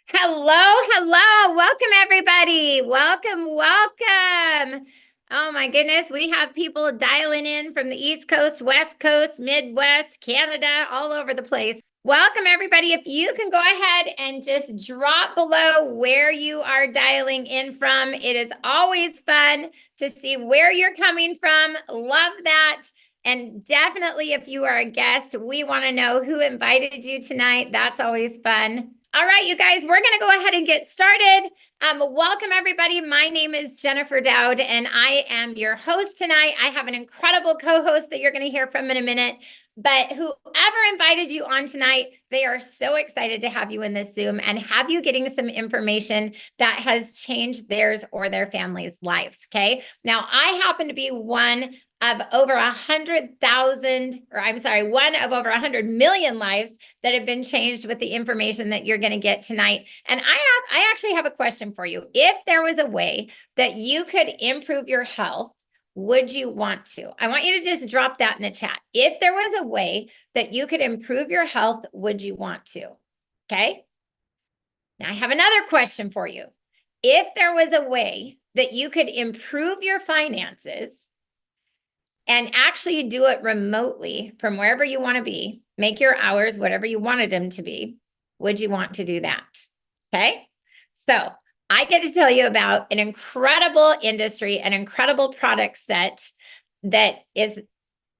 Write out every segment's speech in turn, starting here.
Hello. Welcome, everybody. Welcome. Oh, my goodness. We have people dialing in from the East Coast, West Coast, Midwest, Canada, all over the place. Welcome, everybody. If you can go ahead and just drop below where you are dialing in from. It is always fun to see where you're coming from. Love that. And definitely, if you are a guest, we want to know who invited you tonight. That's always fun. All right, you guys, we're going to go ahead and get started. Welcome, everybody. My name is Jennifer Dowd, and I am your host tonight. I have an incredible co-host that you're going to hear from in a minute. But whoever invited you on tonight, they are so excited to have you in this Zoom and have you getting some information that has changed theirs or their family's lives, okay? Now, I happen to be one of over 100,000, or I'm sorry, one of over 100 million lives that have been changed with the information that you're going to get tonight. And I actually have a question for you. If there was a way that you could improve your health, would you want to? I want you to just drop that in the chat. If there was a way that you could improve your health, would you want to? Okay. Now I have another question for you. If there was a way that you could improve your finances and actually do it remotely from wherever you want to be, make your hours whatever you wanted them to be, would you want to do that? Okay. So I get to tell you about an incredible industry, an incredible product set that is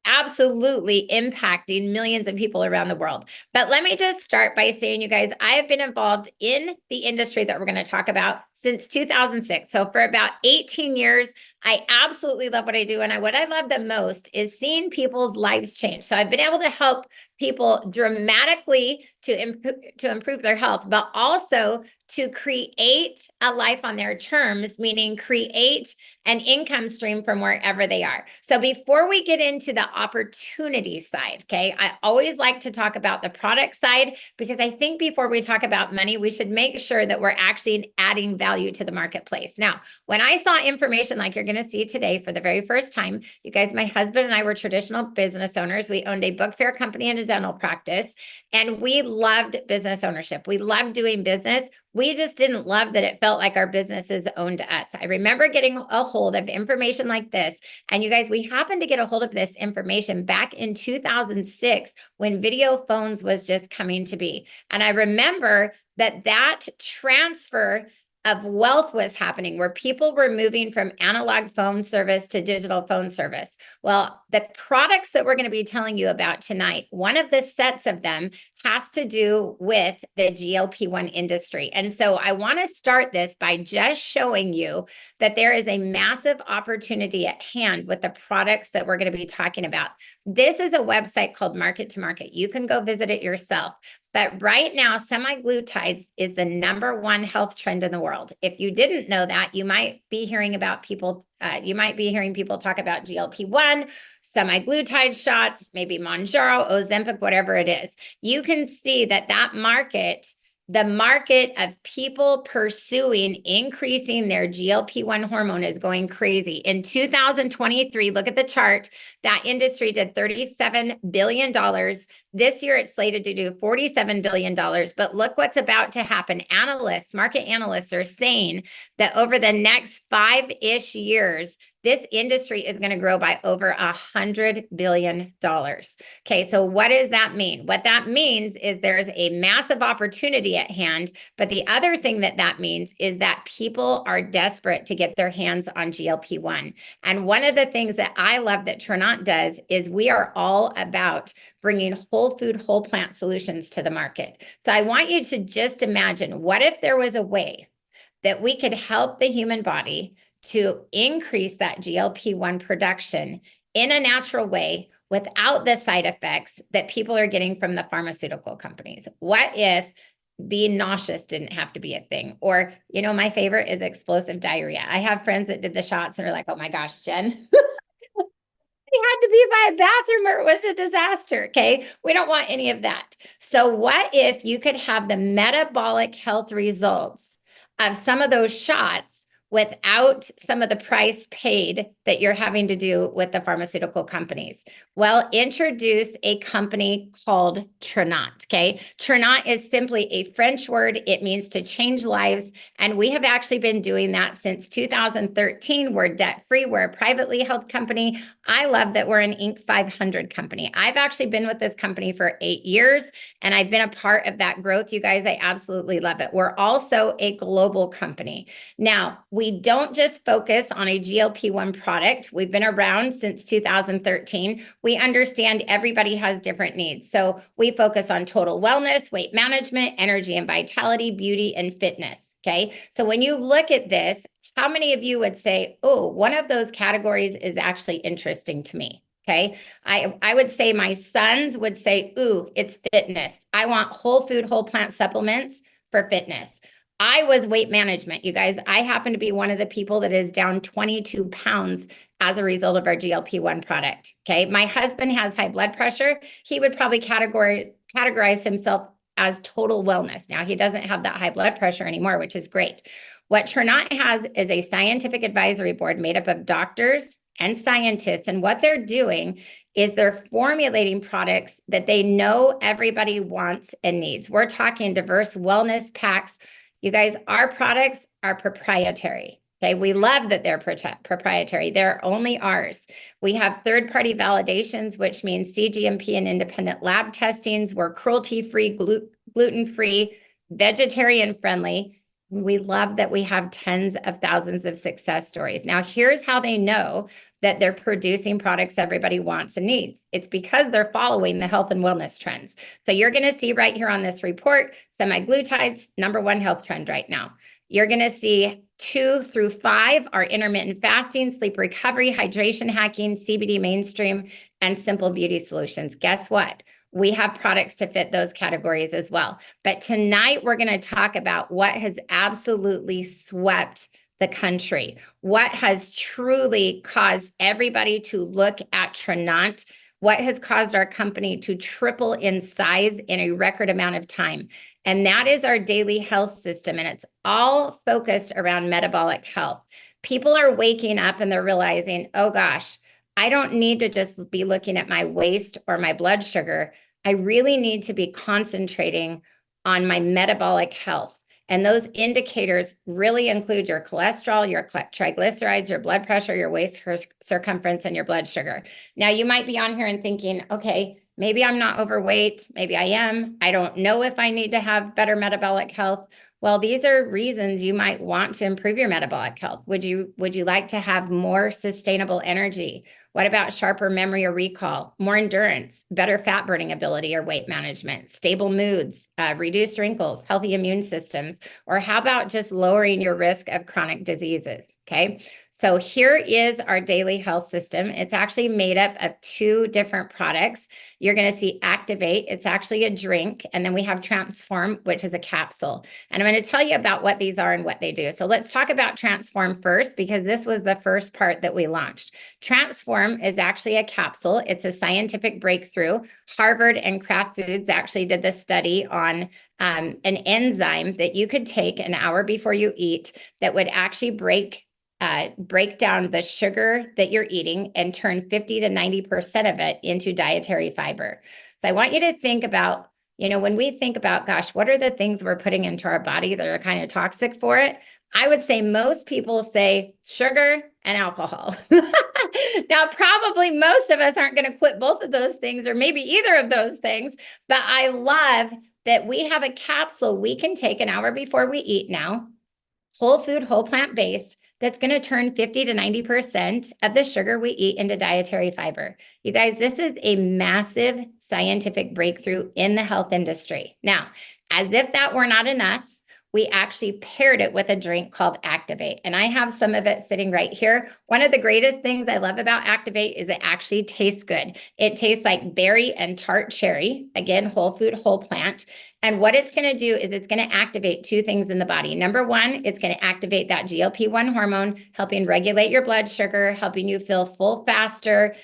absolutely impacting millions of people around the world. But let me just start by saying, you guys, I have been involved in the industry that we're going to talk about since 2006. So for about 18 years, I absolutely love what I do. And what I love the most is seeing people's lives change. So I've been able to help people dramatically to improve their health, but also to create a life on their terms, meaning create an income stream from wherever they are. So before we get into the opportunity side, okay, I always like to talk about the product side because I think before we talk about money, we should make sure that we're actually adding value to the marketplace. Now, when I saw information like you're going to see today for the very first time, you guys, my husband and I were traditional business owners. We owned a book fair company and a dental practice, and we loved business ownership. We loved doing business. We just didn't love that it felt like our businesses owned us. I remember getting a hold of information like this. And you guys, we happened to get a hold of this information back in 2006 when video phones was just coming to be. And I remember that transfer of wealth was happening where people were moving from analog phone service to digital phone service. Well, the products that we're going to be telling you about tonight, one of the sets of them has to do with the GLP-1 industry. And so I want to start this by just showing you that there is a massive opportunity at hand with the products that we're going to be talking about. This is a website called Market to Market. You can go visit it yourself. But right now, semaglutides is the #1 health trend in the world. If you didn't know that, you might be hearing about people, people talk about GLP-1, semaglutide shots, maybe Mounjaro, Ozempic, whatever it is. You can see that market, the market of people pursuing increasing their GLP-1 hormone is going crazy. In 2023, look at the chart, that industry did $37 billion. This year, it's slated to do $47 billion. But look what's about to happen. Market analysts are saying that over the next 5-ish years, this industry is going to grow by over $100 billion. Okay, so what does that mean? What that means is there's a massive opportunity at hand. But the other thing that means is that people are desperate to get their hands on GLP-1. And one of the things that I love that Tranont does is we are all about bringing whole food, whole plant solutions to the market. So I want you to just imagine, what if there was a way that we could help the human body to increase that GLP-1 production in a natural way without the side effects that people are getting from the pharmaceutical companies? What if being nauseous didn't have to be a thing? Or, my favorite is explosive diarrhea. I have friends that did the shots and are like, oh my gosh, Jen, had to be by a bathroom or it was a disaster. Okay. We don't want any of that. So what if you could have the metabolic health results of some of those shots without some of the price paid that you're having to do with the pharmaceutical companies? Well, introduce a company called Tranont, okay? Tranont is simply a French word. It means to change lives, and we have actually been doing that since 2013. We're debt-free. We're a privately held company. I love that we're an Inc. 500 company. I've actually been with this company for 8 years, and I've been a part of that growth. You guys, I absolutely love it. We're also a global company. Now, we don't just focus on a GLP-1 product. We've been around since 2013. We understand everybody has different needs. So we focus on total wellness, weight management, energy and vitality, beauty, and fitness. Okay. So when you look at this, how many of you would say, oh, one of those categories is actually interesting to me? Okay. I would say my sons would say, ooh, it's fitness. I want whole food, whole plant supplements for fitness. I was weight management. You guys, I happen to be one of the people that is down 22 pounds as a result of our GLP-1 product. Okay. My husband has high blood pressure. He would probably categorize himself as total wellness. Now, he doesn't have that high blood pressure anymore, which is great. What Tranont has is a scientific advisory board made up of doctors and scientists. And what they're doing is they're formulating products that they know everybody wants and needs. We're talking diverse wellness packs. You guys, our products are proprietary. Okay, we love that they're proprietary. They're only ours. We have third-party validations, which means CGMP and independent lab testings. We're cruelty-free, gluten-free, vegetarian-friendly. We love that we have tens of thousands of success stories. Now, here's how they know that they're producing products everybody wants and needs. It's because they're following the health and wellness trends. So you're going to see right here on this report, semaglutides, #1 health trend right now. You're going to see 2 through 5 are intermittent fasting, sleep recovery, hydration hacking, CBD mainstream, and simple beauty solutions. Guess what? We have products to fit those categories as well. But tonight, we're going to talk about what has absolutely swept the country, what has truly caused everybody to look at Tranont, what has caused our company to triple in size in a record amount of time. And that is our daily health system. And it's all focused around metabolic health. People are waking up and they're realizing, oh gosh, I don't need to just be looking at my waist or my blood sugar. I really need to be concentrating on my metabolic health. And those indicators really include your cholesterol, your triglycerides, your blood pressure, your waist circumference, and your blood sugar. Now, you might be on here and thinking, okay, maybe I'm not overweight. Maybe I am. I don't know if I need to have better metabolic health. Well, these are reasons you might want to improve your metabolic health. Would you like to have more sustainable energy? What about sharper memory or recall, more endurance, better fat burning ability or weight management, stable moods, reduced wrinkles, healthy immune systems, or how about just lowering your risk of chronic diseases? Okay, so here is our daily health system. It's actually made up of 2 different products. You're going to see Activate. It's actually a drink. And then we have Transform, which is a capsule. And I'm going to tell you about what these are and what they do. So let's talk about Transform first, because this was the first part that we launched. Transform is actually a capsule. It's a scientific breakthrough. Harvard and Kraft Foods actually did this study on an enzyme that you could take an hour before you eat that would actually break down the sugar that you're eating and turn 50 to 90% of it into dietary fiber. So I want you to think about, when we think about, gosh, what are the things we're putting into our body that are kind of toxic for it? I would say most people say sugar and alcohol. Now, probably most of us aren't going to quit both of those things, or maybe either of those things, but I love that we have a capsule we can take an hour before we eat now, whole food, whole plant based, that's going to turn 50 to 90% of the sugar we eat into dietary fiber. You guys, this is a massive scientific breakthrough in the health industry. Now, as if that were not enough, we actually paired it with a drink called Activate. And I have some of it sitting right here. One of the greatest things I love about Activate is it actually tastes good. It tastes like berry and tart cherry. Again, whole food, whole plant. And what it's going to do is it's going to activate 2 things in the body. #1, it's going to activate that GLP-1 hormone, helping regulate your blood sugar, helping you feel full faster,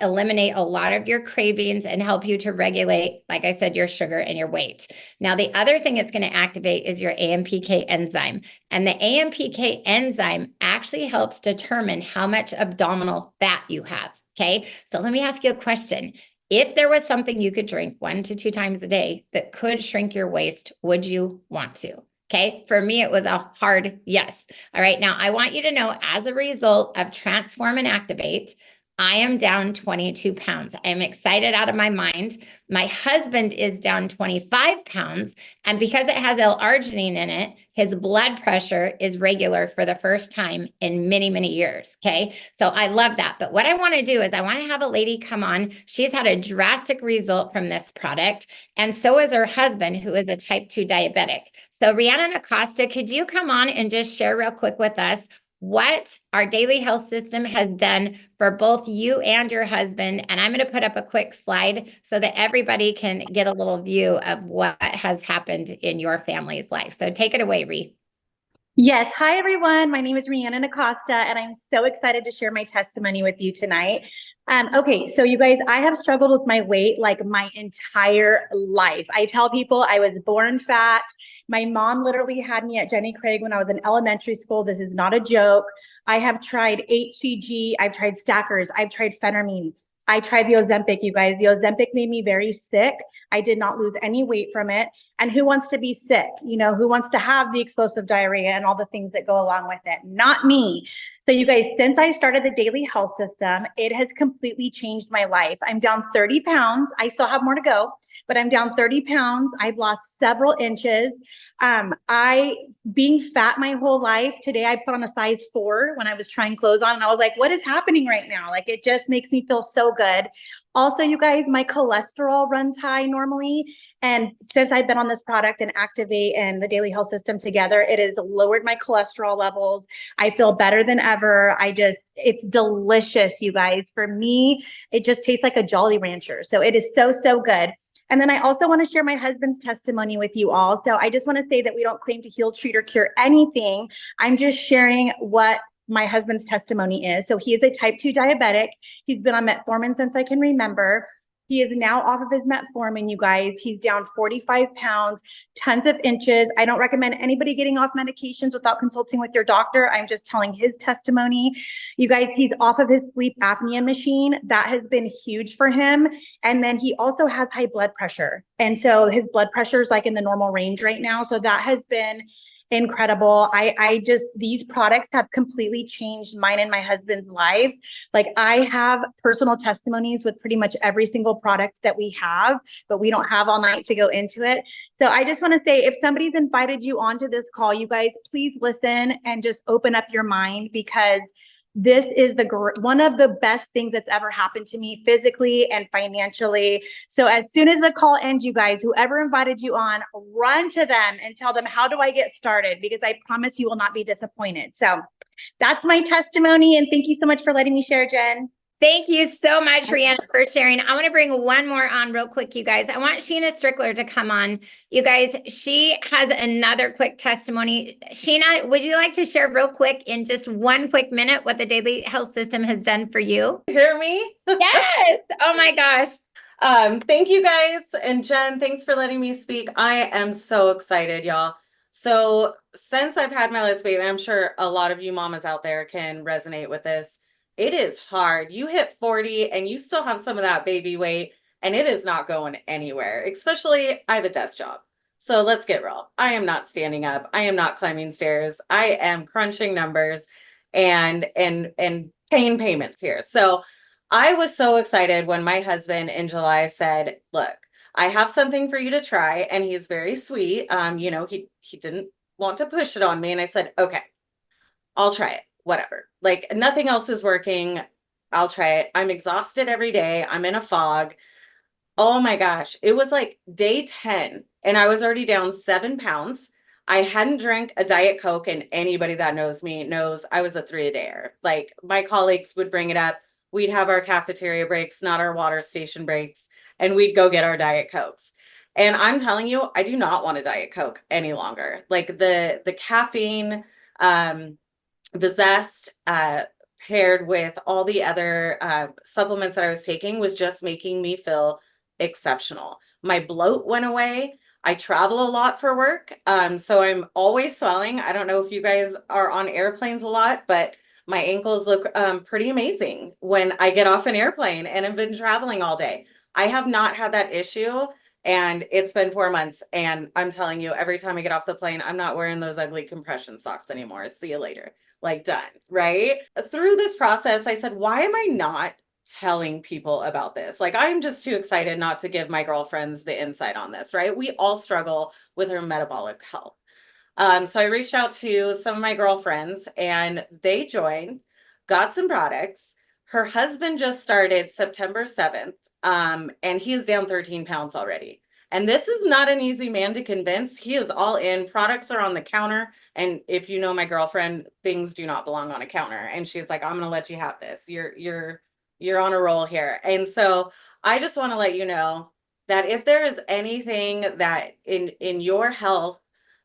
eliminate a lot of your cravings and help you to regulate, like I said, your sugar and your weight. Now, the other thing it's going to activate is your AMPK enzyme. And the AMPK enzyme actually helps determine how much abdominal fat you have. Okay. So let me ask you a question. If there was something you could drink 1 to 2 times a day that could shrink your waist, would you want to? Okay. For me, it was a hard yes. All right. Now, I want you to know, as a result of Transform and Activate, I am down 22 pounds. I am excited out of my mind. My husband is down 25 pounds. And because it has L-arginine in it, his blood pressure is regular for the first time in many, many years. Okay. So I love that. But what I want to do is I want to have a lady come on. She's had a drastic result from this product. And so is her husband, who is a type 2 diabetic. So Rhiannon Acosta, could you come on and just share real quick with us what our daily health system has done for both you and your husband? And I'm going to put up a quick slide so that everybody can get a little view of what has happened in your family's life. So take it away, Rhi. Yes. Hi, everyone. My name is Rhiannon Acosta, and I'm so excited to share my testimony with you tonight. Okay, so you guys, I have struggled with my weight like my entire life. I tell people I was born fat. My mom literally had me at Jenny Craig when I was in elementary school. This is not a joke. I have tried HCG. I've tried Stackers. I've tried phentermine. I tried the Ozempic, you guys. The Ozempic made me very sick. I did not lose any weight from it. And who wants to be sick? You know, who wants to have the explosive diarrhea and all the things that go along with it? Not me. So you guys, since I started the daily health system, it has completely changed my life. I'm down 30 pounds. I still have more to go, but I'm down 30 pounds. I've lost several inches. Being fat my whole life, today I put on a size 4 when I was trying clothes on, and I was like, what is happening right now? Like, it just makes me feel so good. Also, you guys, my cholesterol runs high normally. And since I've been on this product and Activate and the daily health system together, it has lowered my cholesterol levels. I feel better than ever. It's delicious, you guys. For me, it just tastes like a Jolly Rancher. So it is so, so good. And then I also want to share my husband's testimony with you all. So I just want to say that we don't claim to heal, treat, or cure anything. I'm just sharing what my husband's testimony is. So he is a type 2 diabetic. He's been on metformin since I can remember. He is now off of his metformin, you guys. He's down 45 pounds, tons of inches. I don't recommend anybody getting off medications without consulting with your doctor. I'm just telling his testimony. You guys, he's off of his sleep apnea machine. That has been huge for him. And then he also has high blood pressure. And so his blood pressure is like in the normal range right now. So that has been incredible. These products have completely changed mine and my husband's lives. Like, I have personal testimonies with pretty much every single product that we have, but we don't have all night to go into it. So I just want to say, if somebody's invited you onto this call, you guys, please listen and just open up your mind, because this is one of the best things that's ever happened to me physically and financially. So as soon as the call ends, you guys, whoever invited you on, run to them and tell them, how do I get started? Because I promise you will not be disappointed. So that's my testimony. And thank you so much for letting me share, Jen. Thank you so much, Rhiannon, for sharing. I want to bring one more on real quick, you guys. I want Sheena Strickler to come on. You guys, she has another quick testimony. Sheena, would you like to share real quick in just one quick minute what the daily health system has done for you? Hear me? Yes. Oh my gosh. Thank you guys. And Jen, thanks for letting me speak. I am so excited, y'all. So since I've had my last baby, I'm sure a lot of you mamas out there can resonate with this. It is hard. You hit 40 and you still have some of that baby weight, and it is not going anywhere. Especially, I have a desk job. So let's get real. I am not standing up. I am not climbing stairs. I am crunching numbers and paying payments here. So I was so excited when my husband in July said, look, I have something for you to try. And he's very sweet. He didn't want to push it on me. And I said, okay, I'll try it. Whatever. Like, nothing else is working. I'll try it. I'm exhausted every day. I'm in a fog. Oh my gosh. It was like day 10 and I was already down 7 pounds. I hadn't drank a Diet Coke, and anybody that knows me knows I was a 3-a-dayer. Like, my colleagues would bring it up. We'd have our cafeteria breaks, not our water station breaks, and we'd go get our Diet Cokes. And I'm telling you, I do not want a Diet Coke any longer. Like, the caffeine, the zest, paired with all the other supplements that I was taking was just making me feel exceptional. My bloat went away. I travel a lot for work, so I'm always swelling. I don't know if you guys are on airplanes a lot, but my ankles look pretty amazing when I get off an airplane and have been traveling all day. I have not had that issue, and it's been 4 months. And I'm telling you, every time I get off the plane, I'm not wearing those ugly compression socks anymore. See you later. Like, done, right? Through this process, I said, why am I not telling people about this? Like, I'm just too excited not to give my girlfriends the insight on this, right? We all struggle with our metabolic health. So I reached out to some of my girlfriends and they joined, got some products. Her husband just started September 7th, and he is down 13 pounds already. And this is not an easy man to convince. He is all in. Products are on the counter. And if you know my girlfriend, things do not belong on a counter. And she's like, I'm gonna let you have this. You're on a roll here. And so I just want to let you know that if there is anything that in your health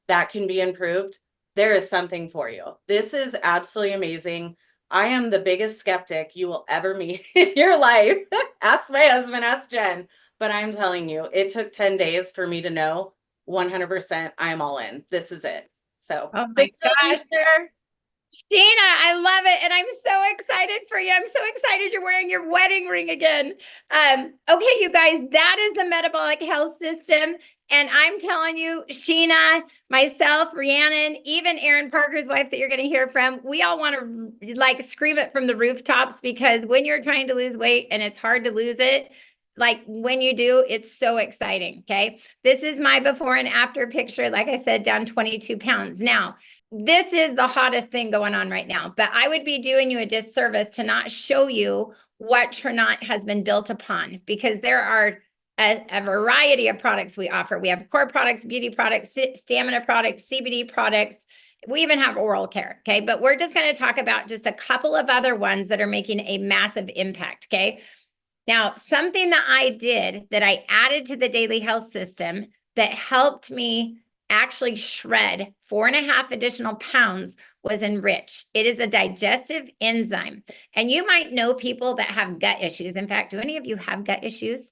that can be improved, there is something for you. This is absolutely amazing. I am the biggest skeptic you will ever meet in your life. Ask my husband, ask Jen. But I'm telling you, it took 10 days for me to know 100% I'm all in. This is it. So Oh my thanks for gosh. letting me share. Sheena, I love it. And I'm so excited for you. I'm so excited you're wearing your wedding ring again. Okay, you guys, that is the metabolic health system. And I'm telling you, Sheena, myself, Rhiannon, even Aron Parker's wife that you're going to hear from, we all want to like scream it from the rooftops, because when you're trying to lose weight and it's hard to lose it, like when you do, it's so exciting. Okay. This is my before and after picture. Like I said, down 22 pounds. Now, this is the hottest thing going on right now, but I would be doing you a disservice to not show you what Tranont has been built upon, because there are a variety of products we offer. We have core products, beauty products, stamina products, CBD products. We even have oral care. Okay. But we're just going to talk about just a couple of other ones that are making a massive impact. Okay. Now, something that I did that I added to the daily health system that helped me actually shred 4.5 additional pounds was Enrich. It is a digestive enzyme. And you might know people that have gut issues. In fact, do any of you have gut issues?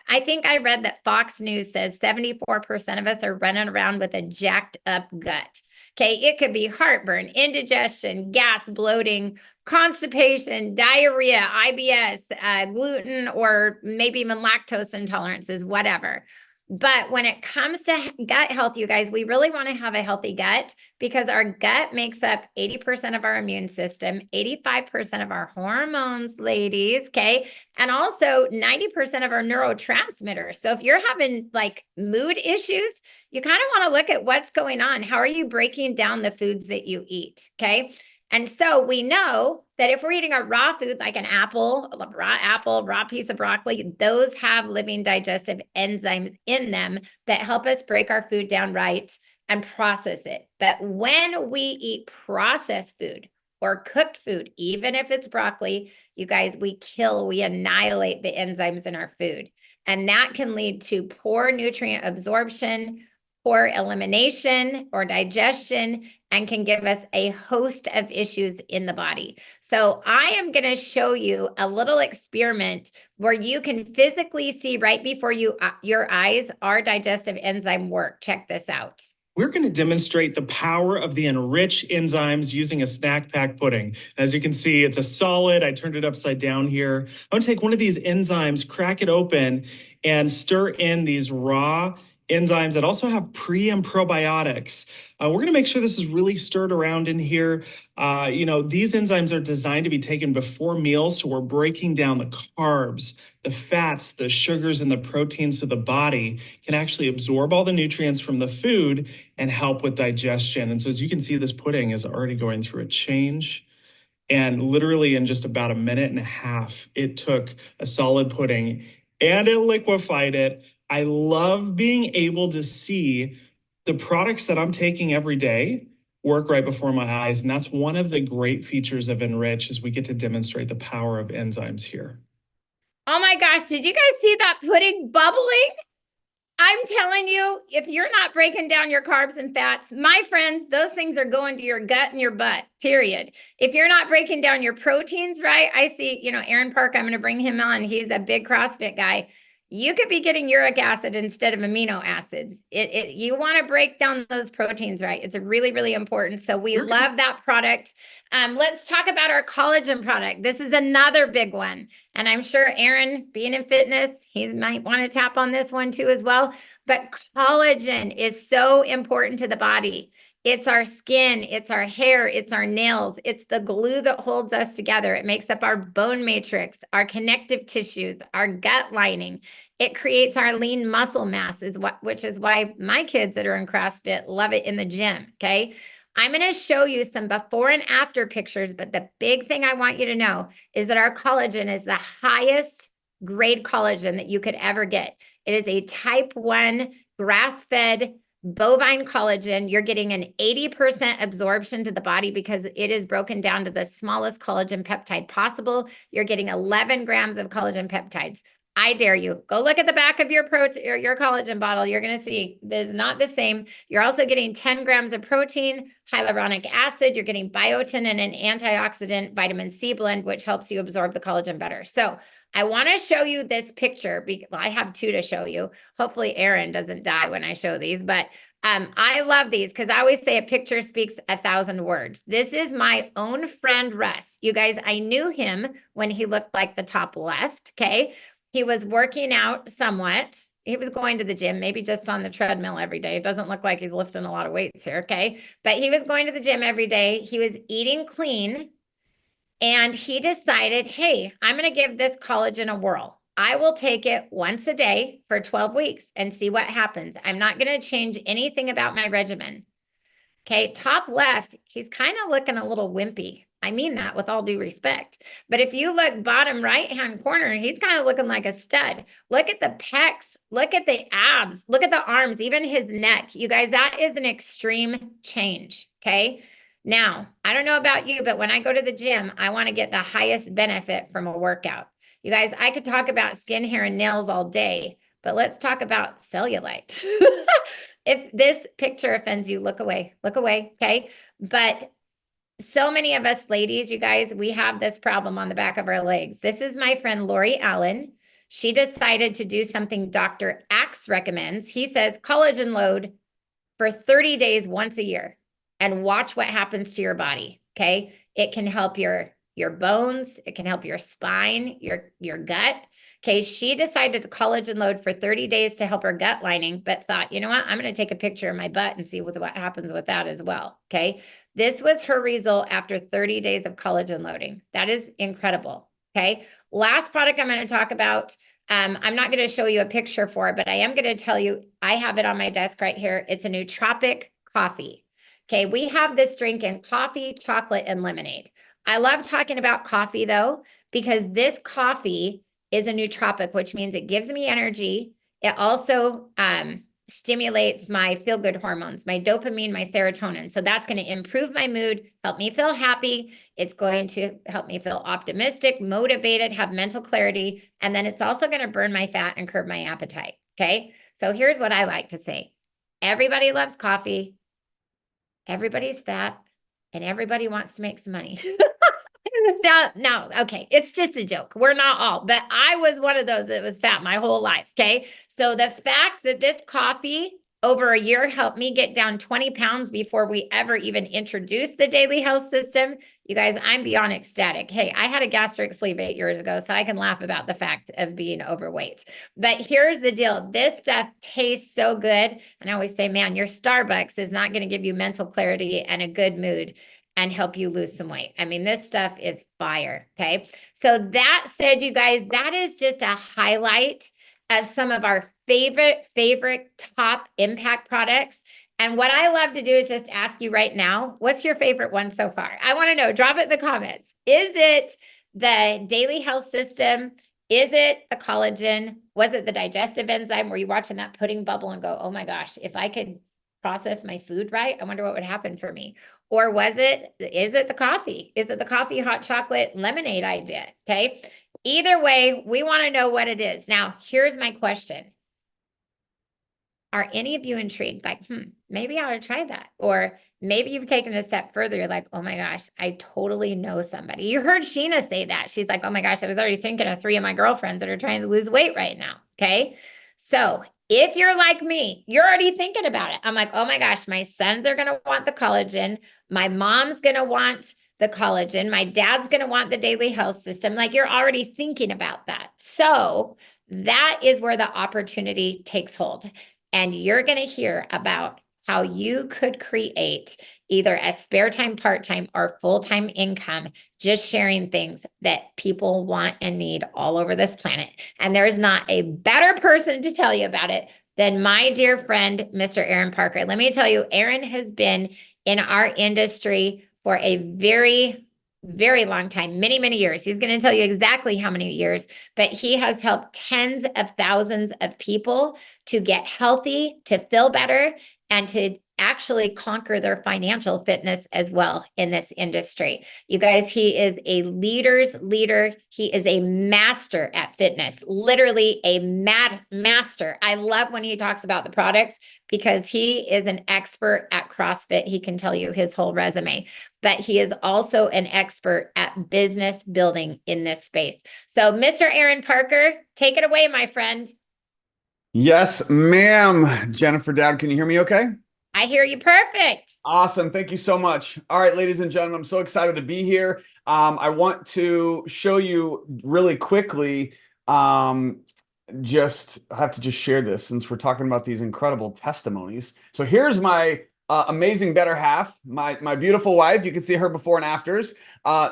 I think I read that Fox News says 74% of us are running around with a jacked up gut. Okay, it could be heartburn, indigestion, gas, bloating, constipation, diarrhea, IBS, gluten, or maybe even lactose intolerances, whatever. But when it comes to gut health, you guys, we really want to have a healthy gut, because our gut makes up 80% of our immune system, 85% of our hormones, ladies, okay? And also 90% of our neurotransmitters. So if you're having like mood issues, you kind of want to look at what's going on. How are you breaking down the foods that you eat, okay? And so we know that if we're eating a raw food like an apple, raw piece of broccoli, those have living digestive enzymes in them that help us break our food down right and process it. But when we eat processed food or cooked food, even if it's broccoli, you guys, we annihilate the enzymes in our food. And that can lead to poor nutrient absorption, poor elimination or digestion, and can give us a host of issues in the body. So I am going to show you a little experiment where you can physically see right before your eyes our digestive enzyme work. Check this out. We're going to demonstrate the power of the Enrich enzymes using a snack pack pudding. As you can see, it's a solid. I turned it upside down here. I'm going to take one of these enzymes, crack it open, and stir in these raw enzymes that also have pre and probiotics. We're going to make sure this is really stirred around in here. These enzymes are designed to be taken before meals, so we're breaking down the carbs, the fats, the sugars, and the proteins, so the body can actually absorb all the nutrients from the food and help with digestion. And so as you can see, this pudding is already going through a change. And literally in just about a minute and a half, it took a solid pudding and it liquefied it. I love being able to see the products that I'm taking every day work right before my eyes. And that's one of the great features of Enrich, is we get to demonstrate the power of enzymes here. Oh my gosh, did you guys see that pudding bubbling? I'm telling you, if you're not breaking down your carbs and fats, my friends, those things are going to your gut and your butt, period. If you're not breaking down your proteins, right? I see, Aron Park, I'm going to bring him on. He's a big CrossFit guy. You could be getting uric acid instead of amino acids. You want to break down those proteins, right? It's really, really important. So we love that product. Let's talk about our collagen product. This is another big one. And I'm sure Aron, being in fitness, he might want to tap on this one too as well. But collagen is so important to the body. It's our skin, it's our hair, it's our nails, it's the glue that holds us together. It makes up our bone matrix, our connective tissues, our gut lining. It creates our lean muscle mass, which is why my kids that are in CrossFit love it in the gym, okay? I'm going to show you some before and after pictures, but the big thing I want you to know is that our collagen is the highest grade collagen that you could ever get. It is a type 1 grass-fed bovine collagen. You're getting an 80% absorption to the body because it is broken down to the smallest collagen peptide possible. You're getting 11 grams of collagen peptides. I dare you, go look at the back of your collagen bottle. You're going to see this is not the same. You're also getting 10 grams of protein, hyaluronic acid. You're getting biotin and an antioxidant vitamin C blend, which helps you absorb the collagen better. So I want to show you this picture. I have two to show you. Hopefully Aron doesn't die when I show these, but I love these because I always say a picture speaks 1,000 words. This is my own friend, Russ. You guys, I knew him when he looked like the top left, okay? He was working out somewhat. He was going to the gym, maybe just on the treadmill every day. It doesn't look like he's lifting a lot of weights here, okay? But he was going to the gym every day. He was eating clean. And he decided, hey, I'm going to give this collagen a whirl. I will take it once a day for 12 weeks and see what happens. I'm not going to change anything about my regimen. Okay, top left, he's kind of looking a little wimpy. I mean that with all due respect. But if you look bottom right-hand corner, he's kind of looking like a stud. Look at the pecs. Look at the abs. Look at the arms, even his neck. You guys, that is an extreme change, okay? Now, I don't know about you, but when I go to the gym, I want to get the highest benefit from a workout. You guys, I could talk about skin, hair, and nails all day, but let's talk about cellulite. If this picture offends you, look away, okay? But so many of us ladies, you guys, we have this problem on the back of our legs. This is my friend Lori Allen. She decided to do something Dr. Axe recommends. He says collagen load for 30 days once a year and watch what happens to your body, okay? It can help your bones, it can help your spine, your gut. Okay, she decided to collagen load for 30 days to help her gut lining, but thought, you know what, I'm going to take a picture of my butt and see what happens with that as well. Okay, this was her result after 30 days of collagen loading. That is incredible. Okay, last product I'm going to talk about. I'm not going to show you a picture for it, but I am going to tell you, I have it on my desk right here. It's a nootropic coffee. Okay, we have this drink in coffee, chocolate, and lemonade. I love talking about coffee though, because this coffee is a nootropic, which means it gives me energy. It also stimulates my feel-good hormones, my dopamine, my serotonin. So that's going to improve my mood, help me feel happy. It's going to help me feel optimistic, motivated, have mental clarity. And then it's also going to burn my fat and curb my appetite. Okay. So here's what I like to say. Everybody loves coffee. Everybody's fat and everybody wants to make some money. No, okay. It's just a joke. We're not all, but I was one of those that was fat my whole life. Okay. So the fact that this coffee over a year helped me get down 20 pounds before we ever even introduced the daily health system, you guys, I'm beyond ecstatic. Hey, I had a gastric sleeve 8 years ago, so I can laugh about the fact of being overweight. But here's the deal. This stuff tastes so good. And I always say, man, your Starbucks is not going to give you mental clarity and a good mood and help you lose some weight. I mean, this stuff is fire, okay? So that said, you guys, that is just a highlight of some of our favorite top impact products. And what I love to do is just ask you right now, what's your favorite one so far? I want to know, drop it in the comments. Is it the daily health system? Is it the collagen? Was it the digestive enzyme? Were you watching that pudding bubble and go, oh my gosh, if I could process my food right, I wonder what would happen for me. Or is it the coffee? Is it the coffee, hot chocolate, lemonade idea? Okay. Either way, we want to know what it is. Now, here's my question. Are any of you intrigued? Like, maybe I ought to try that. Or maybe you've taken a step further. You're like, oh my gosh, I totally know somebody. You heard Sheena say that. She's like, oh my gosh, I was already thinking of 3 of my girlfriends that are trying to lose weight right now. Okay. So if you're like me, you're already thinking about it. I'm like, oh my gosh, my sons are going to want the collagen. My mom's going to want the collagen. My dad's going to want the daily health system. Like, you're already thinking about that. So that is where the opportunity takes hold. And you're going to hear about how you could create either a spare time, part-time, or full-time income, just sharing things that people want and need all over this planet. And there's not a better person to tell you about it than my dear friend, Mr. Aron Parker. Let me tell you, Aron has been in our industry for a very, very long time, many, many years. He's going to tell you exactly how many years, but he has helped tens of thousands of people to get healthy, to feel better, and to actually conquer their financial fitness as well in this industry. You guys, he is a leader's leader. He is a master at fitness, literally a master. I love when he talks about the products because he is an expert at CrossFit. He can tell you his whole resume, but he is also an expert at business building in this space. So Mr. Aron Parker, take it away, my friend. Yes, ma'am. Jennifer Dowd, can you hear me okay? I hear you perfect. Awesome. Thank you so much. All right, ladies and gentlemen, I'm so excited to be here. I want to show you really quickly, just have to just share this since we're talking about these incredible testimonies. So here's my amazing better half, my beautiful wife. You can see her before and afters.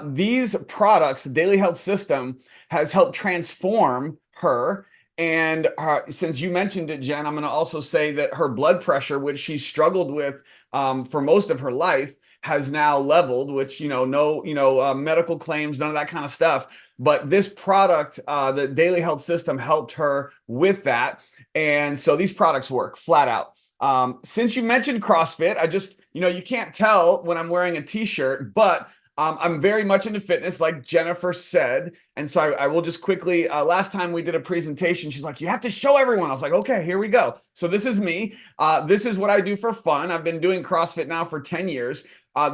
These products, the Daily Health System, has helped transform her. And since you mentioned it, Jen, I'm going to also say that her blood pressure, which she struggled with for most of her life, has now leveled, which, no medical claims, none of that kind of stuff. But this product, the Daily Health System, helped her with that. And so these products work flat out. Since you mentioned CrossFit, I just, you can't tell when I'm wearing a t-shirt, but I'm very much into fitness, like Jennifer said. And so I will just quickly, last time we did a presentation, she's like, you have to show everyone. I was like, okay, here we go. So this is me. This is what I do for fun. I've been doing CrossFit now for 10 years.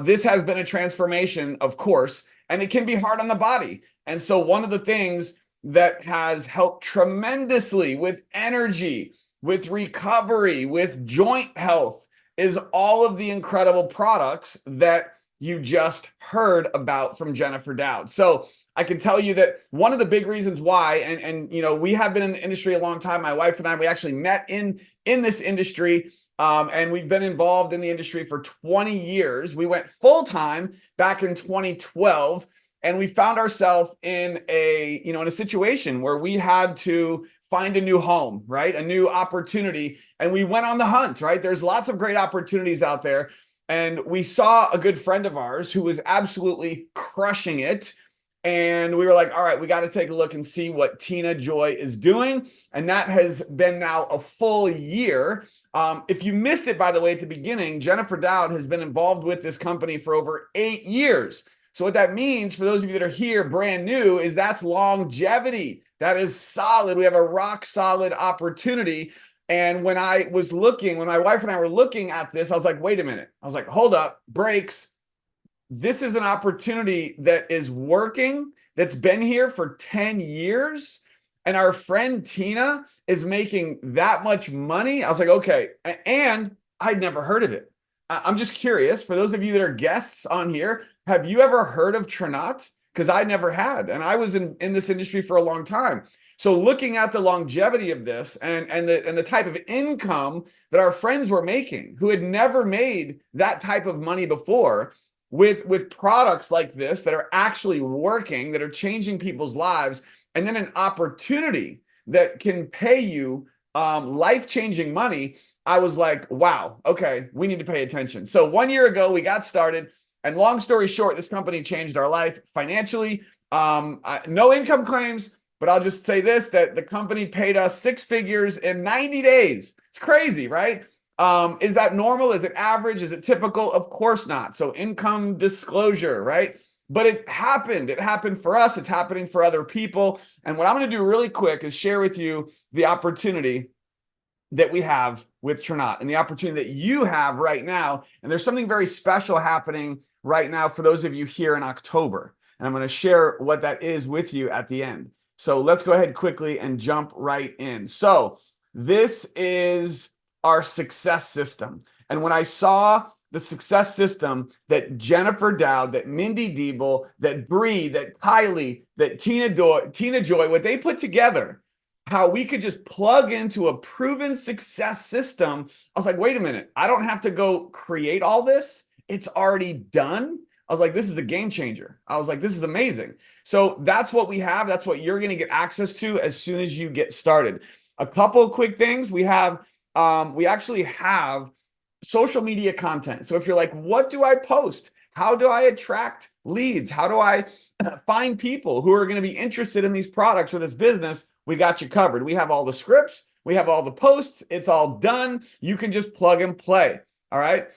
This has been a transformation, of course, and it can be hard on the body. And so one of the things that has helped tremendously with energy, with recovery, with joint health is all of the incredible products that you just heard about from Jennifer Dowd. So I can tell you that one of the big reasons why, and we have been in the industry a long time. My wife and I, we actually met in this industry, and we've been involved in the industry for 20 years. We went full time back in 2012, and we found ourselves in in a situation where we had to find a new home, right? A new opportunity, and we went on the hunt, right? There's lots of great opportunities out there. And we saw a good friend of ours who was absolutely crushing it. And we were like, all right, we got to take a look and see what Tina Joy is doing. And that has been now a full year. If you missed it, by the way, at the beginning, Jennifer Dowd has been involved with this company for over 8 years. So what that means for those of you that are here brand new is that's longevity. That is solid. We have a rock solid opportunity. And when my wife and I were looking at this, I was like, wait a minute. I was like, hold up, brakes. This is an opportunity that is working, that's been here for 10 years. And our friend Tina is making that much money. I was like, okay. And I'd never heard of it. I'm just curious, for those of you that are guests on here, have you ever heard of Tranont? Because I never had. And I was in this industry for a long time. So looking at the longevity of this and the type of income that our friends were making, who had never made that type of money before, with products like this that are actually working, that are changing people's lives, and then an opportunity that can pay you life-changing money, I was like, wow, okay, we need to pay attention. So 1 year ago, we got started. And long story short, this company changed our life financially. No income claims. But I'll just say this, that the company paid us 6 figures in 90 days. It's crazy, right? Is that normal? Is it average? Is it typical? Of course not. So income disclosure, right? But it happened. It happened for us. It's happening for other people. And what I'm going to do really quick is share with you the opportunity that we have with Tranont and the opportunity that you have right now. And there's something very special happening right now for those of you here in October. And I'm going to share what that is with you at the end. So let's go ahead quickly and jump right in. So this is our success system. And when I saw the success system that Jennifer Dowd, that Mindy Diebel, that Bree, that Kylie, that Tina Joy, what they put together, how we could just plug into a proven success system. I was like, wait a minute, I don't have to go create all this. It's already done. I was like, this is a game changer. I was like, this is amazing. So that's what we have. That's what you're going to get access to as soon as you get started. A couple of quick things. We actually have social media content. So if you're like, what do I post? How do I attract leads? How do I find people who are going to be interested in these products or this business? We got you covered. We have all the scripts. We have all the posts. It's all done. You can just plug and play. All right.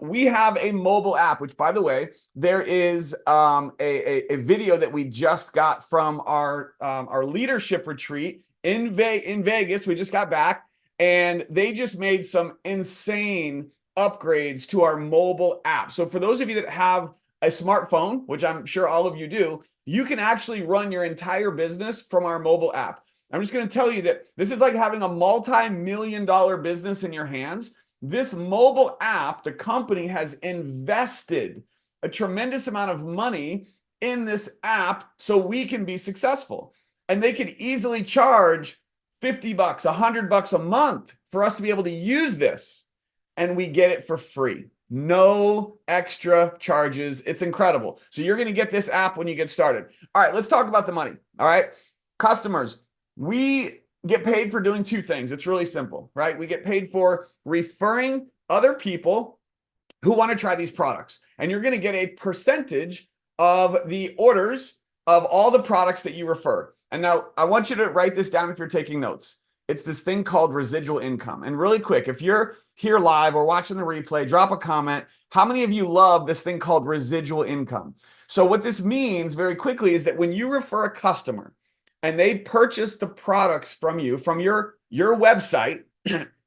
We have a mobile app, which, by the way, there is a video that we just got from our leadership retreat in Vegas. We just got back, and they just made some insane upgrades to our mobile app. So for those of you that have a smartphone, which I'm sure all of you do, you can actually run your entire business from our mobile app. I'm just going to tell you that this is like having a multi-million-dollar business in your hands. This mobile app, the company has invested a tremendous amount of money in this app so we can be successful. And they could easily charge $50, $100 a month for us to be able to use this. And we get it for free. No extra charges. It's incredible. So you're going to get this app when you get started. All right, let's talk about the money. All right, customers, we get paid for doing two things. It's really simple, right? We get paid for referring other people who want to try these products. And you're going to get a percentage of the orders of all the products that you refer. And now I want you to write this down if you're taking notes. It's this thing called residual income. And really quick, if you're here live or watching the replay, drop a comment. How many of you love this thing called residual income? So what this means very quickly is that when you refer a customer and they purchase the products from you, from your website,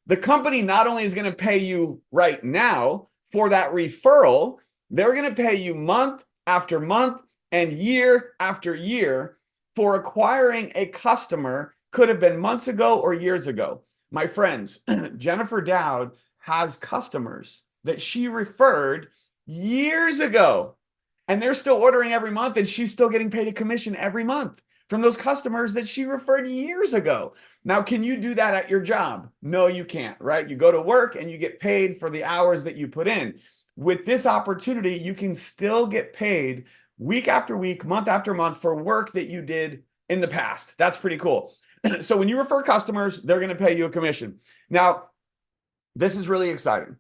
the company not only is going to pay you right now for that referral, they're going to pay you month after month and year after year for acquiring a customer. Could have been months ago or years ago. My friends, Jennifer Dowd has customers that she referred years ago, and they're still ordering every month, and she's still getting paid a commission every month from those customers that she referred years ago. Now, can you do that at your job? No, you can't, right? You go to work and you get paid for the hours that you put in. With this opportunity, you can still get paid week after week, month after month for work that you did in the past. That's pretty cool. So when you refer customers, they're going to pay you a commission. Now, this is really exciting.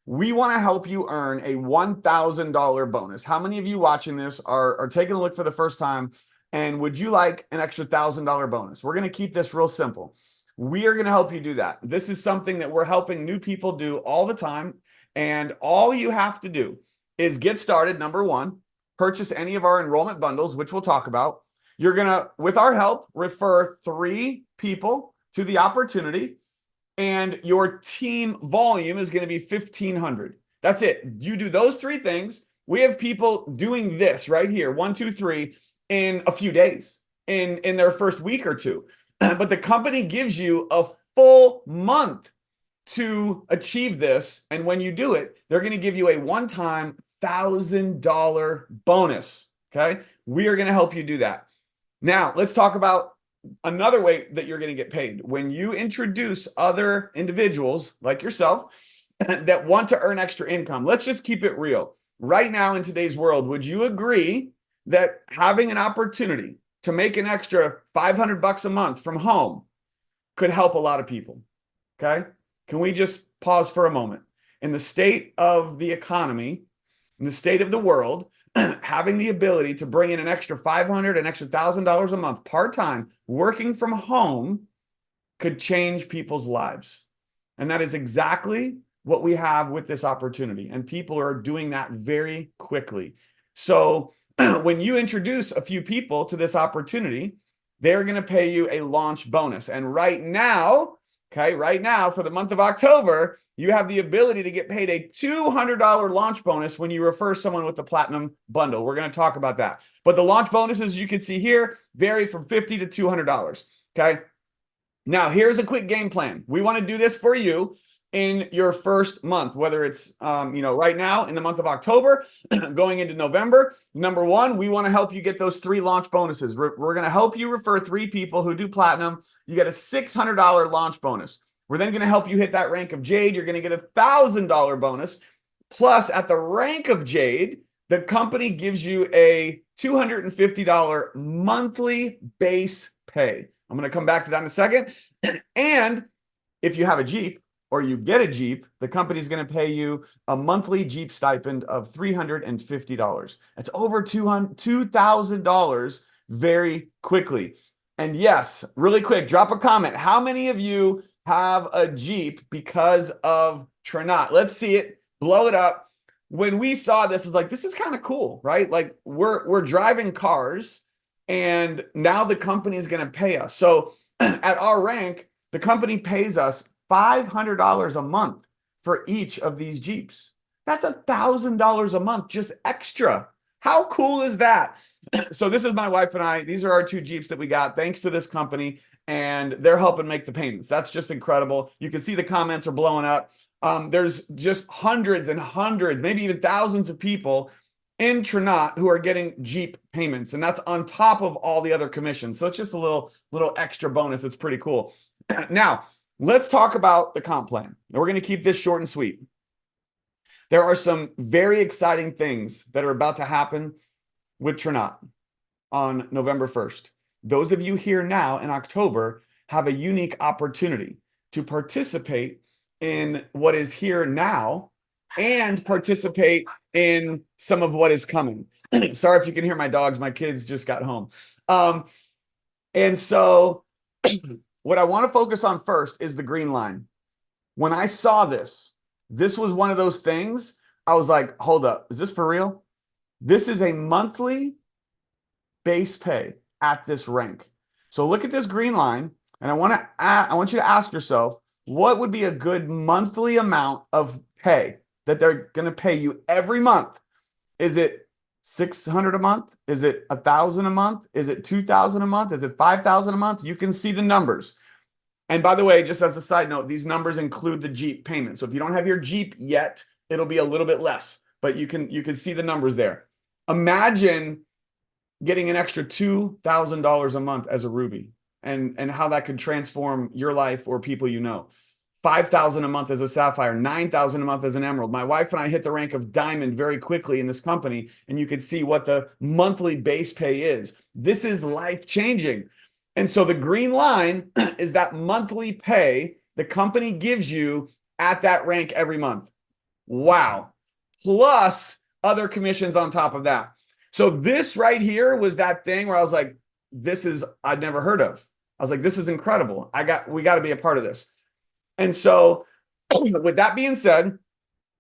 We want to help you earn a $1,000 bonus. How many of you watching this are taking a look for the first time? And would you like an extra $1,000 bonus? We're going to keep this real simple. We are going to help you do that. This is something that we're helping new people do all the time. And all you have to do is get started. Number one, purchase any of our enrollment bundles, which we'll talk about. You're going to, with our help, refer 3 people to the opportunity, and your team volume is going to be 1,500. That's it. You do those 3 things. We have people doing this right here, 1, 2, 3, in a few days, in their first week or two. But the company gives you a full month to achieve this. And when you do it, they're going to give you a one-time $1,000 bonus. Okay. We are going to help you do that. Now, let's talk about another way that you're going to get paid. When you introduce other individuals like yourself that want to earn extra income, let's just keep it real. Right now in today's world, would you agree that having an opportunity to make an extra $500 a month from home could help a lot of people? Okay. Can we just pause for a moment? In the state of the economy, in the state of the world, having the ability to bring in an extra $500, an extra $1,000 a month part-time working from home could change people's lives. And that is exactly what we have with this opportunity. And people are doing that very quickly. So when you introduce a few people to this opportunity, they're going to pay you a launch bonus. And right now, Okay, right now for the month of October, you have the ability to get paid a $200 launch bonus when you refer someone with the platinum bundle. We're going to talk about that. But the launch bonuses you can see here vary from $50 to $200. Okay. Now, here's a quick game plan. We want to do this for you in your first month, whether it's right now in the month of October, going into November. Number one, we want to help you get those 3 launch bonuses. We're going to help you refer 3 people who do platinum. You get a $600 launch bonus. We're then going to help you hit that rank of Jade. You're going to get a $1,000 bonus. Plus, at the rank of Jade, the company gives you a $250 monthly base pay. I'm going to come back to that in a second. And if you have a Jeep or you get a Jeep, the company is going to pay you a monthly Jeep stipend of $350. That's over $2,000 very quickly. And yes, really quick, drop a comment. How many of you have a Jeep because of Tranont? Let's see it. Blow it up. When we saw this, it's like, this is kind of cool, right? Like we're driving cars and now the company is going to pay us. So at our rank, the company pays us $500 a month for each of these Jeeps. That's $1,000 a month, just extra. How cool is that? So this is my wife and I. These are our 2 Jeeps that we got thanks to this company, and they're helping make the payments. That's just incredible. You can see the comments are blowing up. There's just hundreds and hundreds, maybe even thousands of people in Tranont who are getting Jeep payments, and that's on top of all the other commissions. So it's just a little extra bonus. It's pretty cool. Now, let's talk about the comp plan. We're going to keep this short and sweet. There are some very exciting things that are about to happen with Tranont on November 1st. Those of you here now in October have a unique opportunity to participate in what is here now and participate in some of what is coming. Sorry if you can hear my dogs. My kids just got home. And so what I want to focus on first is the green line. When I saw this was one of those things I was like, hold up, is this for real? This is a monthly base pay at this rank. So look at this green line, and I want you to ask yourself, what would be a good monthly amount of pay that they're going to pay you every month? Is it $600 a month? Is it $1,000 a month? Is it $2,000 a month? Is it $5,000 a month? You can see the numbers. And by the way, just as a side note, these numbers include the Jeep payment. So if you don't have your Jeep yet, it'll be a little bit less, but you can see the numbers there. Imagine getting an extra $2,000 a month as a Ruby and how that could transform your life or people you know. $5,000 a month as a Sapphire, $9,000 a month as an Emerald. My wife and I hit the rank of Diamond very quickly in this company, and you can see what the monthly base pay is. This is life-changing. And so the green line is that monthly pay the company gives you at that rank every month. Wow. Plus other commissions on top of that. So this right here was that thing where I was like, I'd never heard of. I was like, this is incredible. We got to be a part of this. And so with that being said,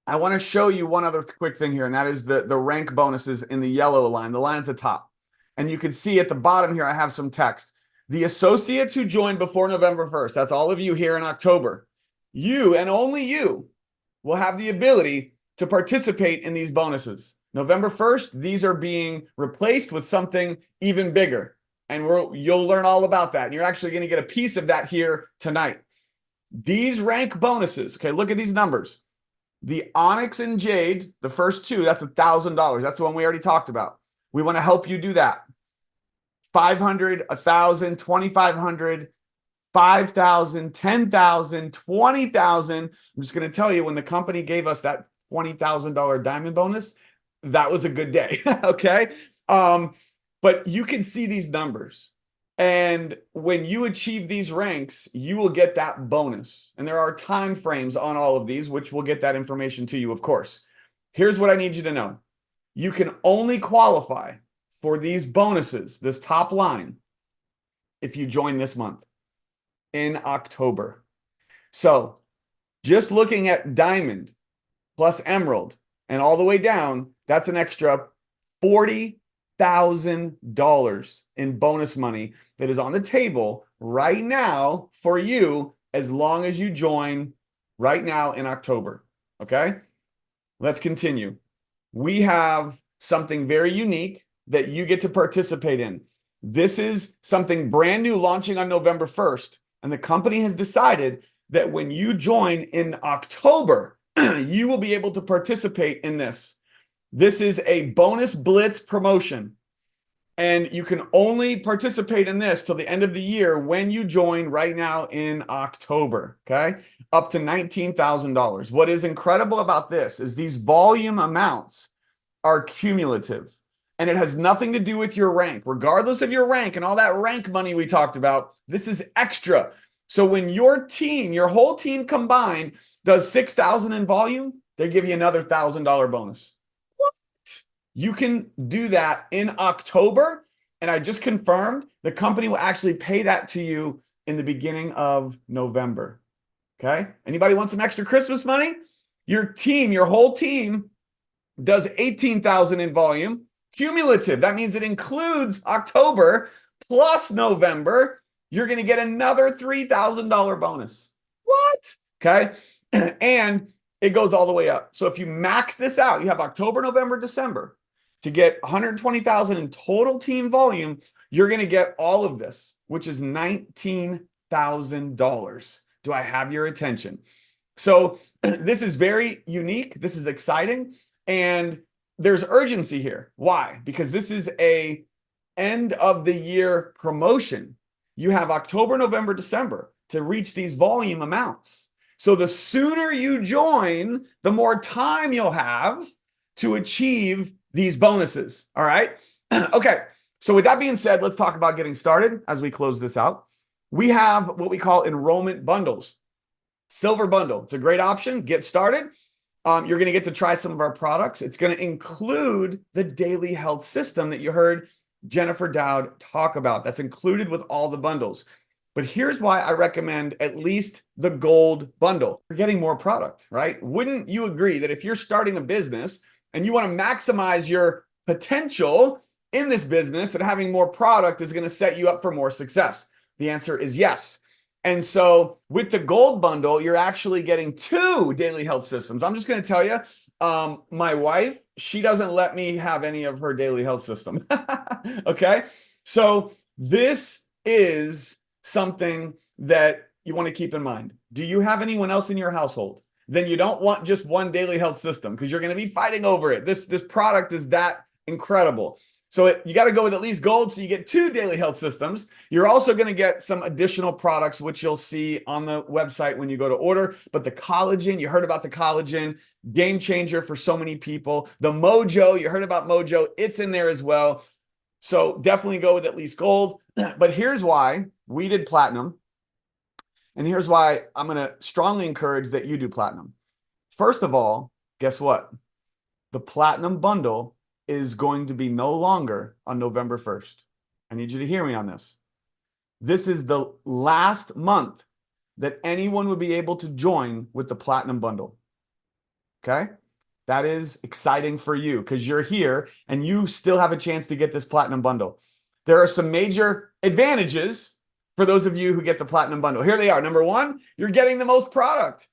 I want to show you one other quick thing here, and that is the rank bonuses in the yellow line, the line at the top. And you can see at the bottom here, I have some text. The associates who joined before November 1st, that's all of you here in October, you and only you will have the ability to participate in these bonuses. November 1st, these are being replaced with something even bigger. And you'll learn all about that. And you're actually going to get a piece of that here tonight. These rank bonuses, okay, look at these numbers. The Onyx and Jade, the first 2, that's $1,000. That's the one we already talked about. We want to help you do that. 500, 1,000, 2,500, 5,000, 10,000, 20,000. I'm just going to tell you, when the company gave us that $20,000 diamond bonus, that was a good day. Okay. But you can see these numbers. And when you achieve these ranks, you will get that bonus. And there are time frames on all of these, which will get that information to you, of course. Here's what I need you to know. You can only qualify for these bonuses, this top line, if you join this month in October. So just looking at Diamond plus Emerald and all the way down, that's an extra $40,000 in bonus money that is on the table right now for you as long as you join right now in October. Okay, let's continue. We have something very unique that you get to participate in. This is something brand new launching on November 1st. And the company has decided that when you join in October, you will be able to participate in this. This is a bonus blitz promotion. And you can only participate in this till the end of the year when you join right now in October, okay? Up to $19,000. What is incredible about this is these volume amounts are cumulative. And it has nothing to do with your rank. Regardless of your rank and all that rank money we talked about, this is extra. So when your team, your whole team combined, does 6,000 in volume, they give you another $1,000 bonus. What? You can do that in October. And I just confirmed the company will actually pay that to you in the beginning of November. Okay? Anybody want some extra Christmas money? Your team, your whole team does 18,000 in volume. Cumulative. That means it includes October plus November. You're going to get another $3,000 bonus. What? Okay. And it goes all the way up. So if you max this out, you have October, November, December to get 120,000 in total team volume. You're going to get all of this, which is $19,000. Do I have your attention? So this is very unique. This is exciting. And there's urgency here. Why? Because this is a end of the year promotion. You have October, November, December to reach these volume amounts. So the sooner you join, the more time you'll have to achieve these bonuses. All right. Okay. So with that being said, let's talk about getting started as we close this out. We have what we call enrollment bundles. Silver bundle. It's a great option. Get started. You're going to get to try some of our products. It's going to include the daily health system that you heard Jennifer Dowd talk about. That's included with all the bundles. But here's why I recommend at least the gold bundle. You're getting more product, right? Wouldn't you agree that if you're starting a business and you want to maximize your potential in this business, that having more product is going to set you up for more success? The answer is yes. And so with the gold bundle, you're actually getting 2 daily health systems. I'm just going to tell you, my wife, she doesn't let me have any of her daily health system. Okay. So this is something that you want to keep in mind. Do you have anyone else in your household? Then you don't want just one daily health system because you're going to be fighting over it. This product is that incredible. So you got to go with at least gold. So you get 2 daily health systems. You're also going to get some additional products, which you'll see on the website when you go to order. But the collagen, you heard about the collagen, game changer for so many people. The Mojo, you heard about Mojo. It's in there as well. So definitely go with at least gold. But here's why we did platinum. And here's why I'm going to strongly encourage that you do platinum. First of all, guess what? The platinum bundle is going to be no longer on November 1st. I need you to hear me on this. This is the last month that anyone would be able to join with the platinum bundle. Okay? That is exciting for you because you're here and you still have a chance to get this platinum bundle. There are some major advantages for those of you who get the platinum bundle. Here they are. Number 1, you're getting the most product.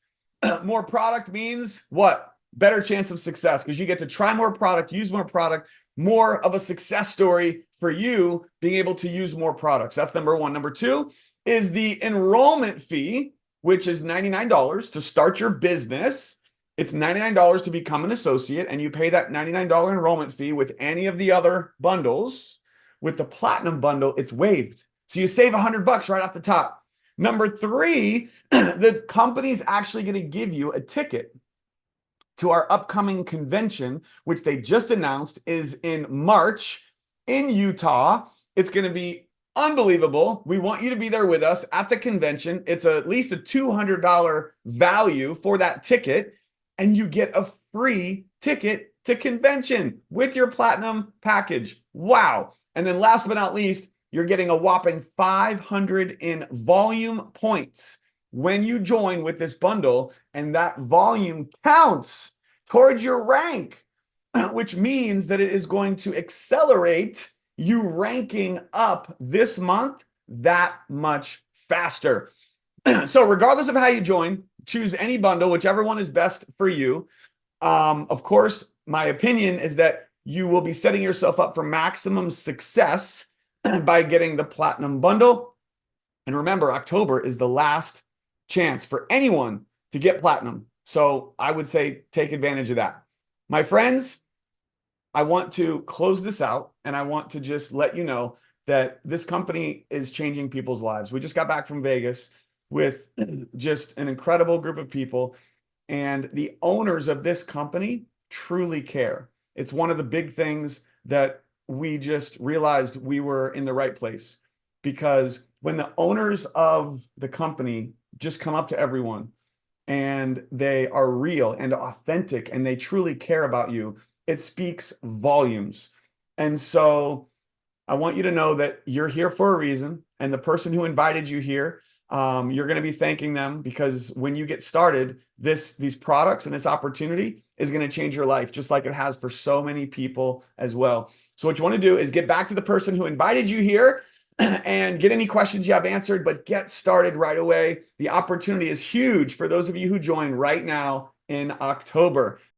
More product means what? Better chance of success because you get to try more product, use more product, more of a success story for you being able to use more products. That's number 1. Number 2 is the enrollment fee, which is $99 to start your business. It's $99 to become an associate, and you pay that $99 enrollment fee with any of the other bundles. With the platinum bundle, it's waived. So you save $100 right off the top. Number 3, the company's actually going to give you a ticket to our upcoming convention, which they just announced is in March in Utah. It's going to be unbelievable. We want you to be there with us at the convention. It's at least a $200 value for that ticket, and you get a free ticket to convention with your platinum package. Wow. And then last but not least, you're getting a whopping 500 in volume points when you join with this bundle, and that volume counts towards your rank, which means that it is going to accelerate you ranking up this month that much faster. So regardless of how you join, choose any bundle, whichever one is best for you. Of course, my opinion is that you will be setting yourself up for maximum success by getting the platinum bundle. And remember, October is the last chance for anyone to get platinum. So I would say take advantage of that. My friends, I want to close this out, and I want to just let you know that this company is changing people's lives. We just got back from Vegas with just an incredible group of people, and the owners of this company truly care. It's one of the big things that we just realized we were in the right place, because when the owners of the company just come up to everyone and they are real and authentic and they truly care about you, it speaks volumes. And so I want you to know that you're here for a reason, and the person who invited you here, you're going to be thanking them, because when you get started, these products and this opportunity is going to change your life, just like it has for so many people as well. So what you want to do is get back to the person who invited you here and get any questions you have answered, but get started right away. The opportunity is huge for those of you who join right now in October.